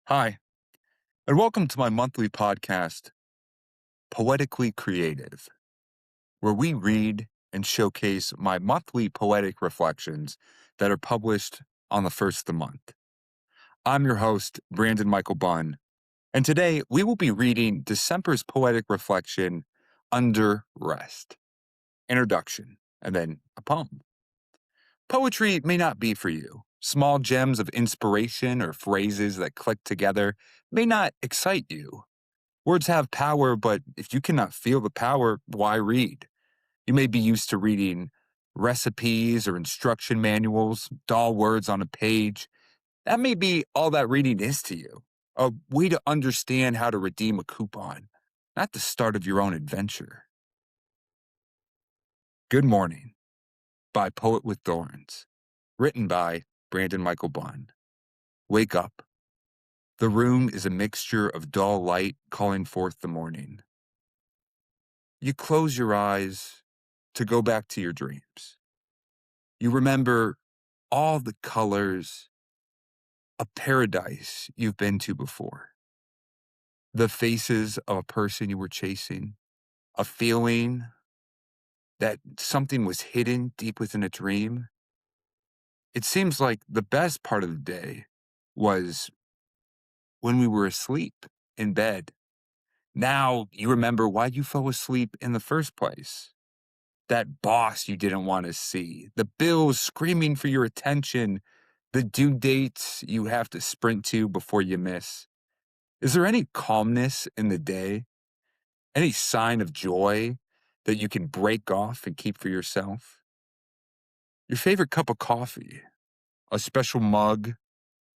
Hi, and welcome to my monthly podcast, Poetically Creative, where we read and showcase my monthly poetic reflections that are published on the first of the month. I'm your host, Brandon Michael Bunn, and today we will be reading December's poetic reflection, Under Rest, introduction, and then a poem. Poetry may not be for you. Small gems of inspiration or phrases that click together may not excite you. Words have power, but if you cannot feel the power, why read? You may be used to reading recipes or instruction manuals, dull words on a page. That may be all that reading is to you. A way to understand how to redeem a coupon, not the start of your own adventure. Good Morning by Poet with Thorns, written by Brandon Michael Bunn. Wake up. The room is a mixture of dull light calling forth the morning. You close your eyes to go back to your dreams. You remember all the colors of paradise you've been to before, the faces of a person you were chasing, a feeling that something was hidden deep within a dream. It seems like the best part of the day was when we were asleep in bed. Now you remember why you fell asleep in the first place. That boss you didn't want to see, the bills screaming for your attention, the due dates you have to sprint to before you miss. Is there any calmness in the day? Any sign of joy that you can break off and keep for yourself? Your favorite cup of coffee, a special mug,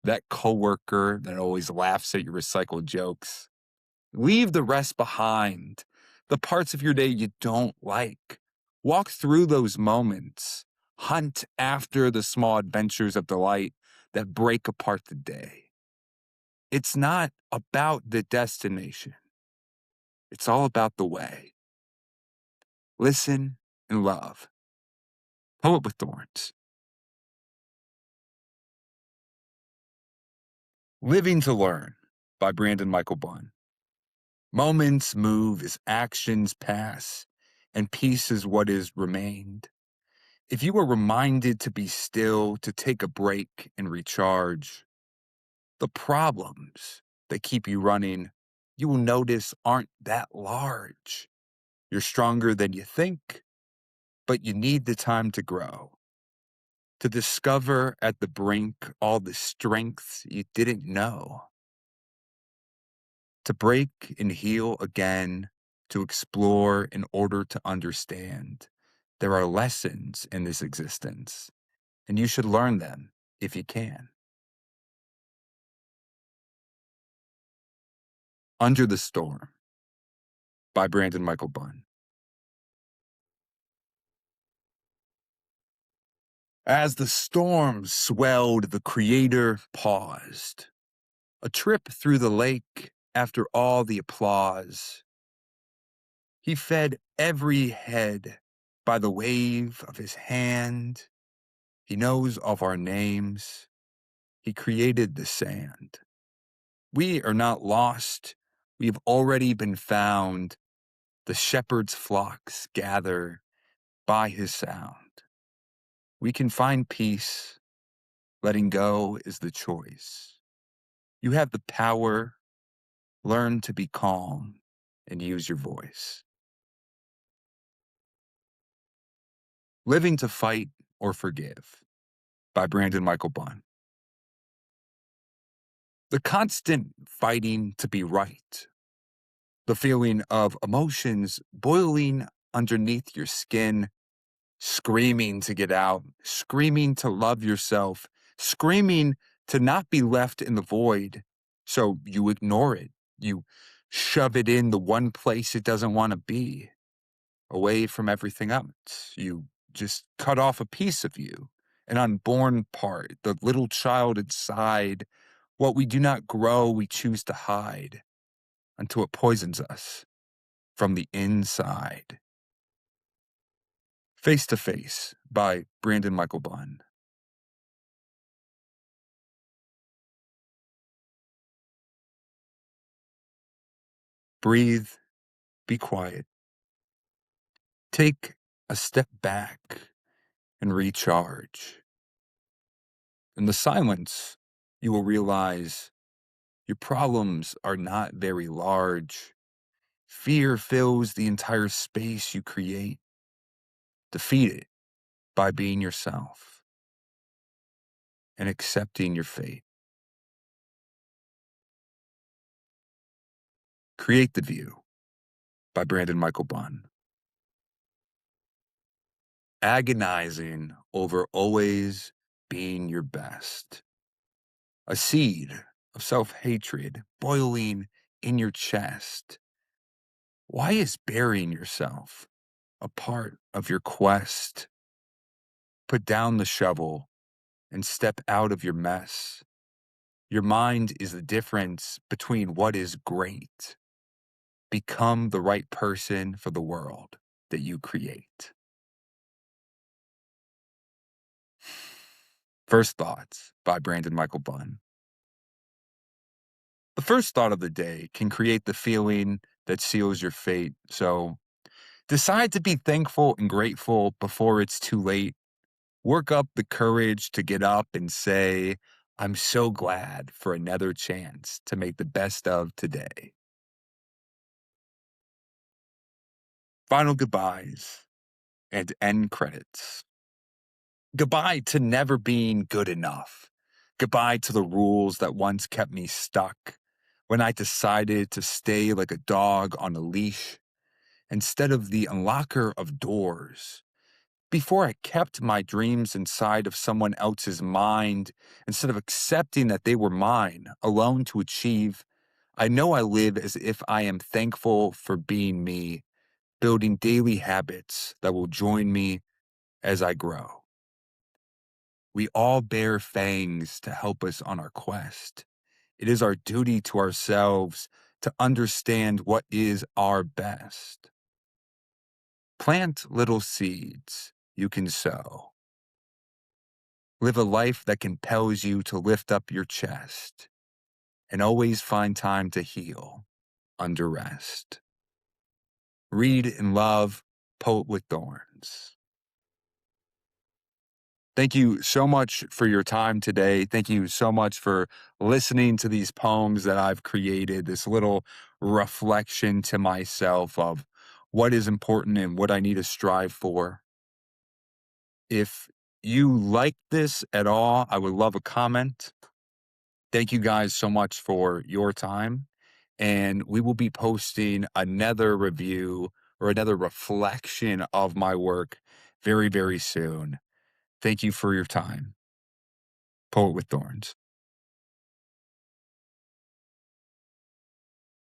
that coworker that always laughs at your recycled jokes. Leave the rest behind, the parts of your day you don't like. Walk through those moments. Hunt after the small adventures of delight that break apart the day. It's not about the destination. It's all about the way. Listen and love. Poet with Thorns. Living to Learn by Brandon Michael Bunn. Moments move as actions pass, and peace is what is remained. If you are reminded to be still, to take a break and recharge, the problems that keep you running, you will notice aren't that large. You're stronger than you think, but you need the time to grow, to discover at the brink all the strengths you didn't know, to break and heal again, to explore in order to understand. There are lessons in this existence, and you should learn them if you can. Under the Storm by Brandon Michael Bunn. As the storm swelled, the creator paused. A trip through the lake after all the applause. He fed every head by the wave of his hand. He knows of our names. He created the sand. We are not lost. We have already been found. The shepherd's flocks gather by his sound. We can find peace. Letting go is the choice. You have the power. Learn to be calm and use your voice. Living to Fight or Forgive by Brandon Michael Bunn. The constant fighting to be right. The feeling of emotions boiling underneath your skin, screaming to get out, screaming to love yourself, screaming to not be left in the void. So you ignore it. You shove it in the one place it doesn't want to be, away from everything else. You just cut off a piece of you, an unborn part, the little child inside. What we do not grow, we choose to hide until it poisons us from the inside. Face to Face by Brandon Michael Bunn. Breathe, be quiet. Take a step back and recharge. In the silence, you will realize your problems are not very large. Fear fills the entire space you create. Defeat it by being yourself and accepting your fate. Create the View by Brandon Michael Bunn. Agonizing over always being your best. A seed of self-hatred boiling in your chest. Why is burying yourself a part of your quest? Put down the shovel and step out of your mess. Your mind is the difference between what is great. Become the right person for the world that you create. First Thoughts by Brandon Michael Bunn. The first thought of the day can create the feeling that seals your fate. So decide to be thankful and grateful before it's too late. Work up the courage to get up and say, I'm so glad for another chance to make the best of today. Final goodbyes and end credits. Goodbye to never being good enough. Goodbye to the rules that once kept me stuck when I decided to stay like a dog on a leash instead of the unlocker of doors. Before I kept my dreams inside of someone else's mind instead of accepting that they were mine, alone to achieve, I know I live as if I am thankful for being me, building daily habits that will join me as I grow. We all bear fangs to help us on our quest. It is our duty to ourselves to understand what is our best. Plant little seeds you can sow. Live a life that compels you to lift up your chest and always find time to heal under rest. Read and love Poet with Thorns. Thank you so much for your time today. Thank you so much for listening to these poems that I've created, this little reflection to myself of what is important and what I need to strive for. If you like this at all, I would love a comment. Thank you guys so much for your time. And we will be posting another review or another reflection of my work very, very soon. Thank you for your time. Poet with Thorns.